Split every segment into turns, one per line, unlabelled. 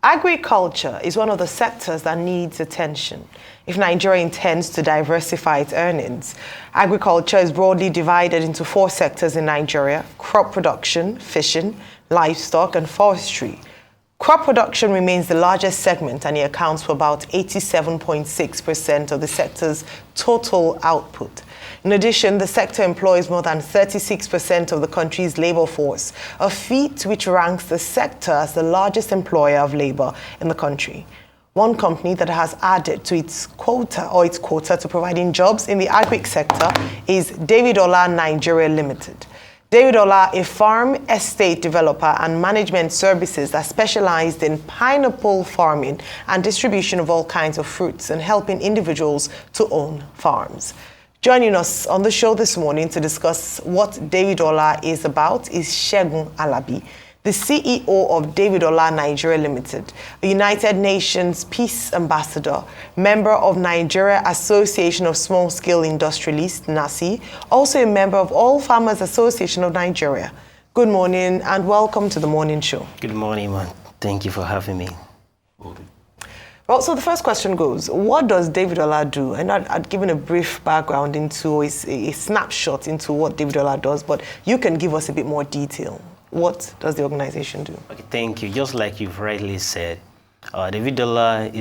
Agriculture is one of the sectors that needs attention. If Nigeria intends to diversify its earnings, agriculture is broadly divided into 4 sectors in Nigeria: crop production, fishing, livestock, and forestry. Crop production remains the largest segment, and it accounts for about 87.6% of the sector's total output. In addition, the sector employs more than 36% of the country's labor force, a feat which ranks the sector as the largest employer of labor in the country. One company that has added to its quota to providing jobs in the agric sector is Davidorlan Nigeria Limited. Davidorlan, a farm estate developer and management services that specialized in pineapple farming and distribution of all kinds of fruits and helping individuals to own farms. Joining us on the show this morning to discuss what Davidorlan is about is Segun Alabi, the CEO of Davidorlan Nigeria Limited, a United Nations Peace Ambassador, member of Nigeria Association of Small-Scale Industrialists, NASI, also a member of All Farmers Association of Nigeria. Good morning and welcome to the morning show.
Good morning, man. Thank you for having me.
Well, so the first question goes, what does Davidorlan do? And I'd given a brief background into a snapshot into what Davidorlan does, but you can give us a bit more detail. What does the organization do?
Okay, thank you. Just like you've rightly said, Davidorlan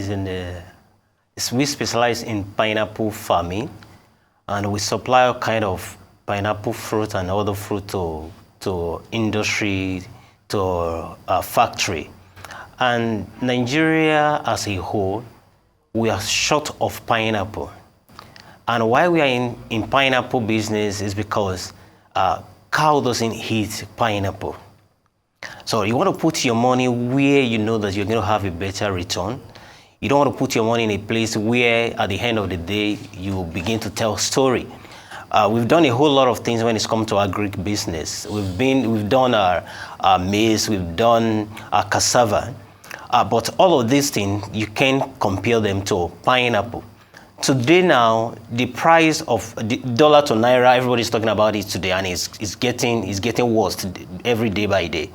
we specialize in pineapple farming, and we supply all kind of pineapple fruit and other fruit to industry, to factory. And Nigeria as a whole, we are short of pineapple. And why we are in pineapple business is because cow doesn't eat pineapple. So you want to put your money where you know that you're going to have a better return. You don't want to put your money in a place where at the end of the day, you begin to tell a story. We've done a whole lot of things when it's come to agric business. We've done our maize, we've done our cassava. But all of these things, you can't compare them to pineapple. Today now, the price of the dollar to naira, everybody's talking about it today, and it's getting worse every day by day.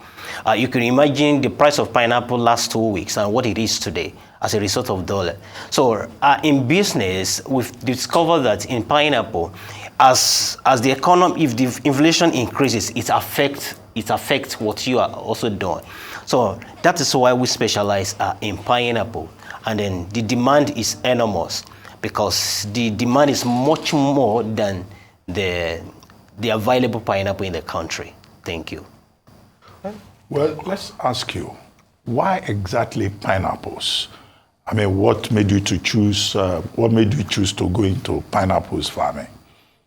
You can imagine the price of pineapple last 2 weeks and what it is today as a result of dollar. So in business, we've discovered that in pineapple, as the economy, if the inflation increases, it affects what you are also doing. So that is why we specialize in pineapple, and then the demand is enormous because the demand is much more than the available pineapple in the country. Thank you.
Well, let's ask you, why exactly pineapples? I mean, what made you choose to go into pineapples farming?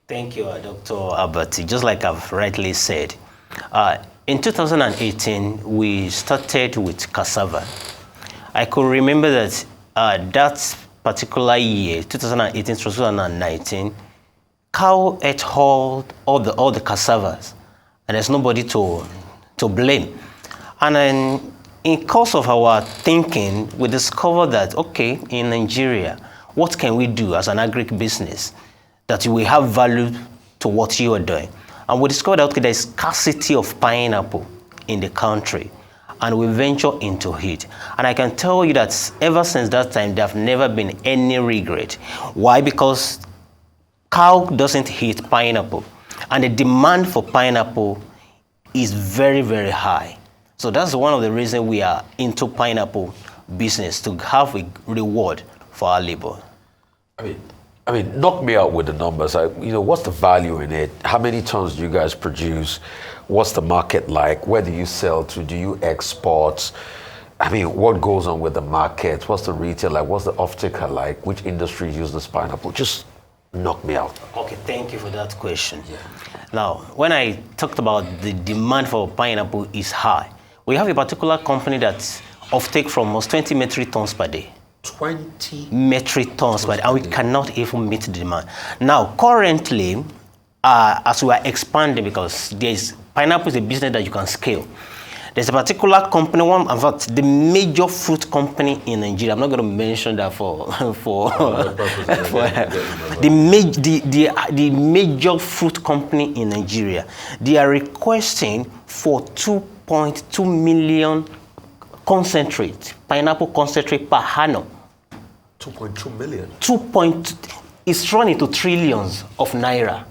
Thank you, Dr. Abati. Just like I've rightly said, in 2018, we started with cassava. I could remember that that particular year, 2018 to 2019, cow ate all the cassavas, and there's nobody to blame. And then in course of our thinking, we discovered that, okay, in Nigeria, what can we do as an agric business that will have value to what you are doing? And we discovered that, okay, there's scarcity of pineapple in the country, and we venture into it. And I can tell you that ever since that time, there have never been any regret. Why? Because cow doesn't eat pineapple, and the demand for pineapple is very, very high. So that's one of the reasons we are into pineapple business, to have a reward for our labor.
I mean, knock me out with the numbers. What's the value in it? How many tons do you guys produce? What's the market like? Where do you sell to? Do you export? I mean, what goes on with the market? What's the retail like? What's the off-taker like? Which industry use this pineapple? Just knock me out.
Okay, thank you for that question. Yeah. Now, when I talked about the demand for pineapple is high, we have a particular company that's off-take from us 20 metric tons per day.
20
metric tons per day, and we cannot even meet the demand. Now, currently, as we are expanding, because pineapple is a business that you can scale. There's a particular company, in fact, the major fruit company in Nigeria. I'm not going to mention that the major fruit company in Nigeria. They are requesting for 2.2 million concentrate, pineapple concentrate per annum.
2.2 million.
2. It's run into trillions of naira.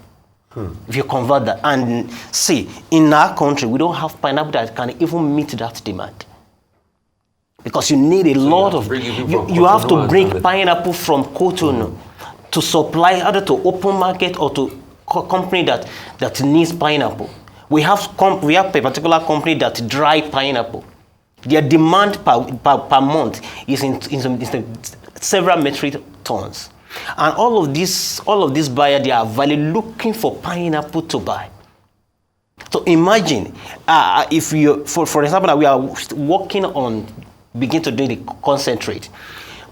If you convert that, and see, in our country, we don't have pineapple that can even meet that demand. Because you need a lot of, you have to bring pineapple from Cotonou to supply either to open market or to company that needs pineapple. We have a particular company that dry pineapple. Their demand per month is in several metric tons. And all of these buyers, they are value looking for pineapple to buy. So imagine if you, for example, we are working on begin to do the concentrate.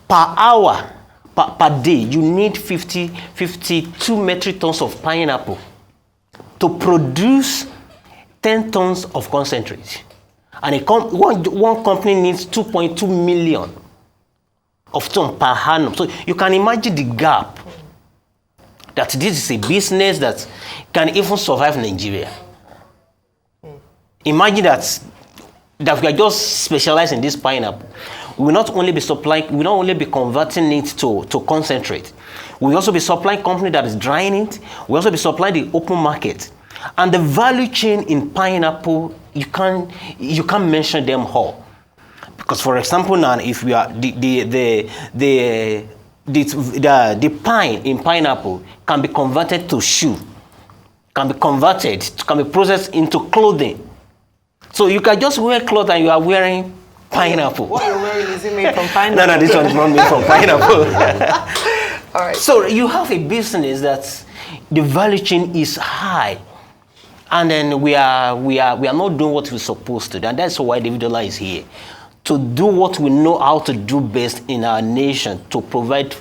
Per hour, per day, you need 52 metric tons of pineapple to produce 10 tons of concentrate. And one company needs 2.2 million of tons per annum. So you can imagine the gap that this is a business that can even survive Nigeria. Imagine that we are just specialized in this pineapple. We will not only be supplying, we will not only be converting it to concentrate. We will also be supplying company that is drying it. We will also be supplying the open market. And the value chain in pineapple, you can't mention them all. Because, for example, now if we are the pine in pineapple can be converted to shoe, can be processed into clothing. So you can just wear clothes and you are wearing pineapple.
What you're wearing, is it made from pineapple?
No, this one is not made from pineapple.
All right.
So you have a business that the value chain is high. And then we are not doing what we're supposed to do. And that's why Davidorlan is here. To do what we know how to do best in our nation, to provide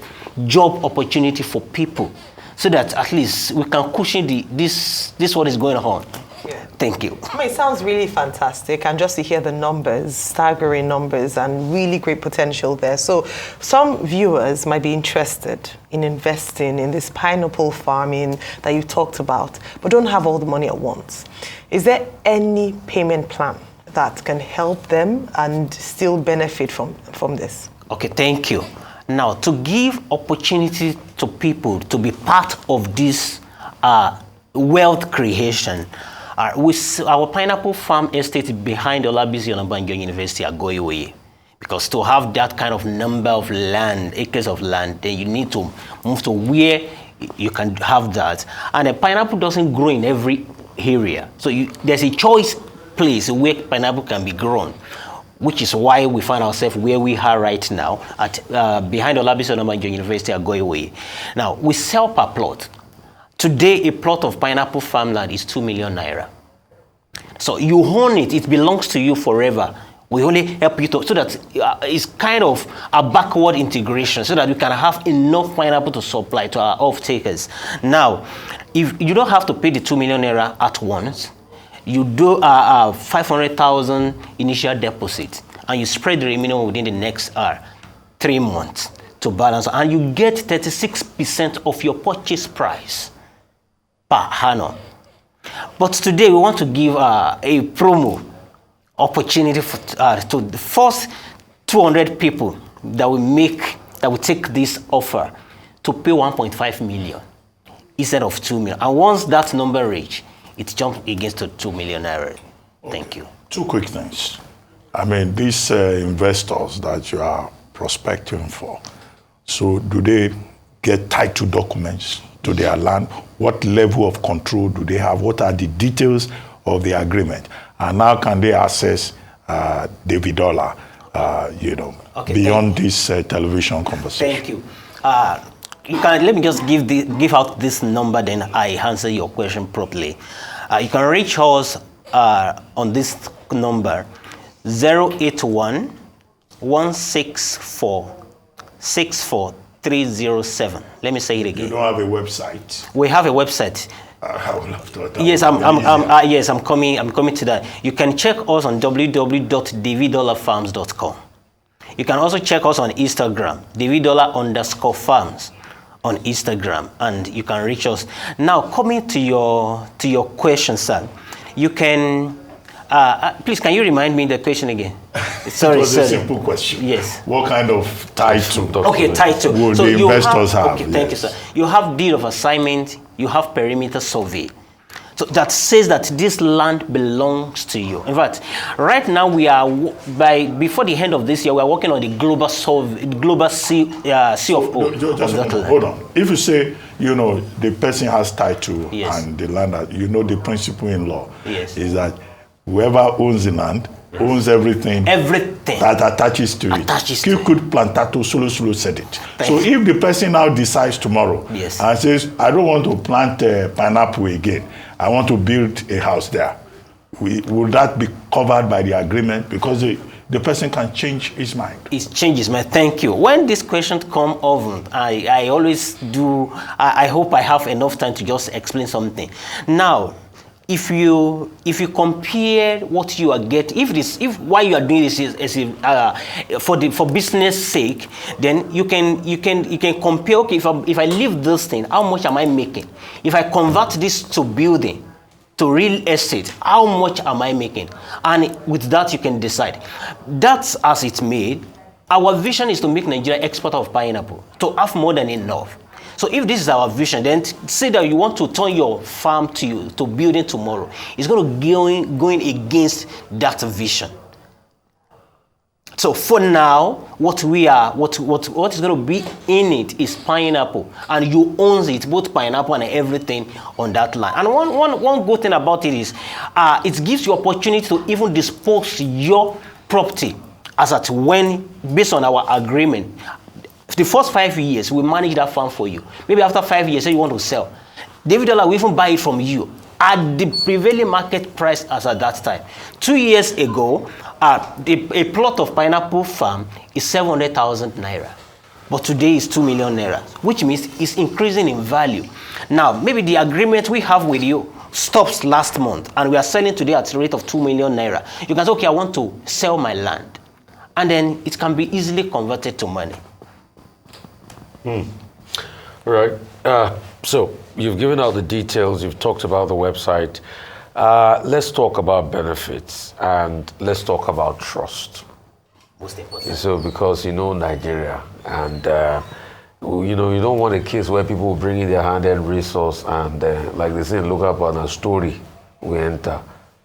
job opportunity for people, so that at least we can cushion this what is going on.
Yeah.
Thank you.
I mean, it sounds really fantastic, and just to hear the numbers, staggering numbers, and really great potential there. So some viewers might be interested in investing in this pineapple farming that you talked about, but don't have all the money at once. Is there any payment plan that can help them and still benefit from this? Okay,
thank you. Now, to give opportunity to people to be part of this wealth creation, our pineapple farm estate behind Alabi's Nigerian University are going away. Because to have that kind of number of land, acres of land, then you need to move to where you can have that. And a pineapple doesn't grow in every area. So there's a choice place where pineapple can be grown, which is why we find ourselves where we are right now at behind Alabi's Nigerian University are going away. Now, we sell per plot. Today, a plot of pineapple farmland is 2 million naira. So you own it, it belongs to you forever. We only help you so that it's kind of a backward integration so that we can have enough pineapple to supply to our off-takers. Now, if you don't have to pay the 2 million naira at once, you do 500,000 initial deposit, and you spread the remaining within the next 3 months to balance, and you get 36% of your purchase price per annum. But today we want to give a promo opportunity to the first 200 people that will take this offer to pay 1.5 million instead of 2 million. And once that number reach, it jumps against to 2 million naira. Thank you.
Two quick things. I mean, these investors that you are prospecting for, so do they get title documents to their land? What level of control do they have? What are the details of the agreement? And how can they access Davidorlan, beyond this television conversation?
Thank you. Let me just give out this number, then I answer your question properly. You can reach us on this number, 081 164 64307. Let me say it again.
You don't have a website?
We have a website.
I would love to.
Yes, I'm coming to that. You can check us on www.davidorlanfarms.com. You can also check us on Instagram, Davidorlan_farms on Instagram, and you can reach us. Now, coming to your question, sir, you can Please, can you remind me the question again?
It was a simple question.
Yes.
What kind of title?
Okay, title.
Would the investors have?
Okay, thank you, sir. You have deed of assignment. You have perimeter survey. So that says that this land belongs to you. In fact, right now we are before the end of this year, we are working on the global survey, global CFO.
Just hold on. If you say, the person has title and the land, the principle in law is that whoever owns the land owns everything that attaches to it. Kikut plantato solo said it. So if the person now decides tomorrow and says, I don't want to plant pineapple again, I want to build a house there, will that be covered by the agreement? Because the person can change his mind.
It changes mind. Thank you. When these questions come often, I always do, I hope I have enough time to just explain something. Now, if you compare what you are getting, if why you are doing this is for business sake, then you can compare. Okay, if I leave this thing, how much am I making? If I convert this to building, to real estate, how much am I making? And with that, you can decide. That's as it's made. Our vision is to make Nigeria exporter of pineapple, to have more than enough. So if this is our vision, then say that you want to turn your farm to building tomorrow. It's going to going against that vision. So for now, what is going to be in it is pineapple, and you own it, both pineapple and everything on that land. And one good thing about it is, it gives you opportunity to even dispose your property as at when, based on our agreement. The first 5 years, we manage that farm for you. Maybe after 5 years, say you want to sell, Davidorlan will even buy it from you at the prevailing market price as at that time. 2 years ago, a plot of pineapple farm is 700,000 naira. But today it's 2 million naira, which means it's increasing in value. Now, maybe the agreement we have with you stops last month, and we are selling today at the rate of 2 million naira. You can say, okay, I want to sell my land. And then it can be easily converted to money.
All right. So you've given out the details. You've talked about the website. Let's talk about benefits, and let's talk about trust.
Most important.
So because Nigeria, and you don't want a case where people will bring in their handed resource and like they say, look up on a story we enter.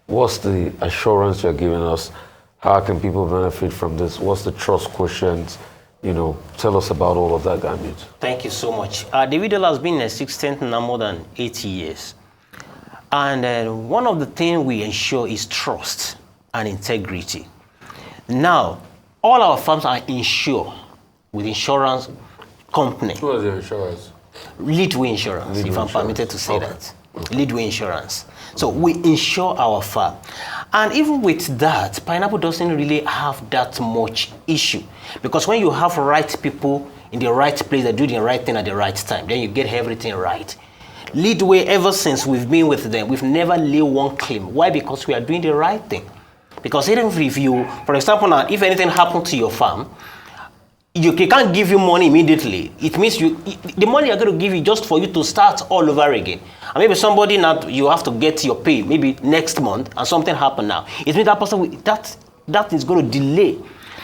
What's the assurance you're giving us? How can people benefit from this? What's the trust quotient? Tell us about all of that, Gambit.
Thank you so much. Davidorlan has been in existence now more than 80 years. And one of the things we ensure is trust and integrity. Now, all our farms are insured with insurance company.
Who is the insurance?
Leadway Insurance, if I'm permitted to say that. Leadway Insurance. So we insure our farm. And even with that, pineapple doesn't really have that much issue. Because when you have right people in the right place that do the right thing at the right time, then you get everything right. Leadway, ever since we've been with them, we've never laid one claim. Why? Because we are doing the right thing. Because even if you, for example, now, if anything happened to your farm, you can't give you money immediately. It means the money you're going to give you just for you to start all over again. And maybe somebody now, you have to get your pay maybe next month, and something happened now. It means that person, that is going to delay.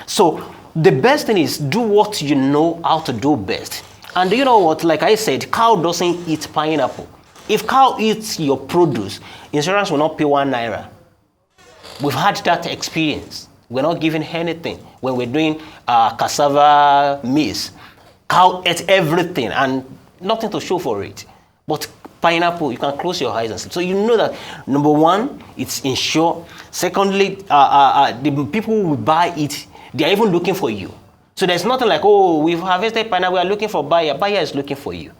So the best thing is do what you know how to do best. And you know what, like I said, cow doesn't eat pineapple. If cow eats your produce, insurance will not pay 1 naira. We've had that experience. We're not giving anything. When we're doing cassava maize, cow ate everything and nothing to show for it. But pineapple, you can close your eyes and sleep. So you know that, number one, it's insured. Secondly, the people who will buy it, they are even looking for you. So there's nothing like, oh, we've harvested pineapple, we are looking for buyer. Buyer is looking for you.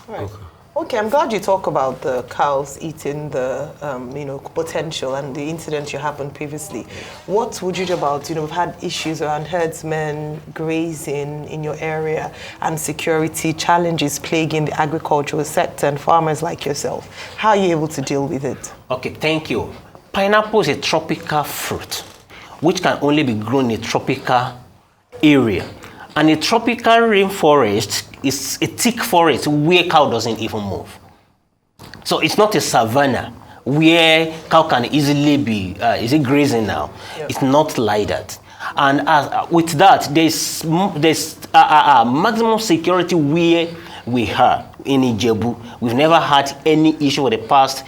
Right. Okay, I'm glad you talk about the cows eating the, potential and the incident you happened previously. What would you do about, we've had issues around herdsmen grazing in your area and security challenges plaguing the agricultural sector and farmers like yourself. How are you able to deal with it?
Okay, thank you. Pineapple is a tropical fruit, which can only be grown in a tropical area. And a tropical rainforest is a thick forest where cow doesn't even move. So it's not a savanna where cow can easily be, is it grazing now? Yeah. It's not like that. And with that, there's maximum security where we are in Ijebu. We've never had any issue for the past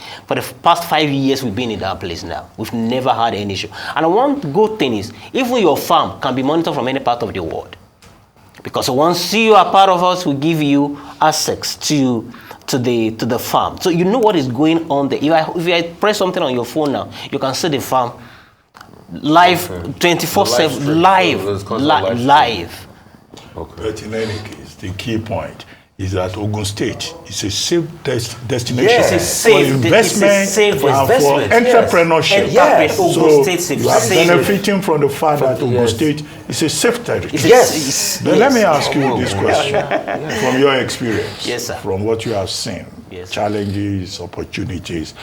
5 years we've been in that place now. We've never had any issue. And one good thing is, even your farm can be monitored from any part of the world. Because once you are part of us, we give you access to the farm. So you know what is going on there. If I press something on your phone now, you can see the farm live, 24/7, live.
Okay. But in any case, the key point is that Ogun State is a safe destination for investment and for entrepreneurship.
Yes.
So you are benefiting from the fact that Ogun State is a safe territory.
Yes.
Then let me ask you this question from your experience,
yes, sir.
from what you have seen,
yes,
challenges, opportunities.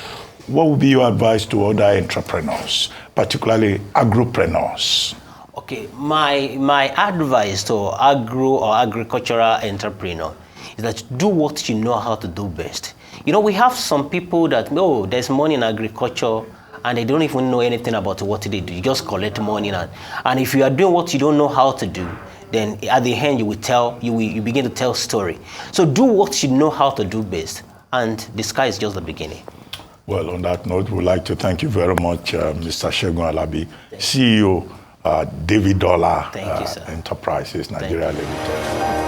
What would be your advice to other entrepreneurs, particularly agripreneurs?
Okay, my advice to agro or agricultural entrepreneur is that do what you know how to do best. You know, we have some people that know there's money in agriculture and they don't even know anything about what they do. You just collect money, and if you are doing what you don't know how to do, then at the end you begin to tell story. So do what you know how to do best, and the sky is just the beginning.
Well, on that note, we'd like to thank you very much, Mr. Segun Alabi, CEO, Davidorlan Enterprises, Nigeria Limited.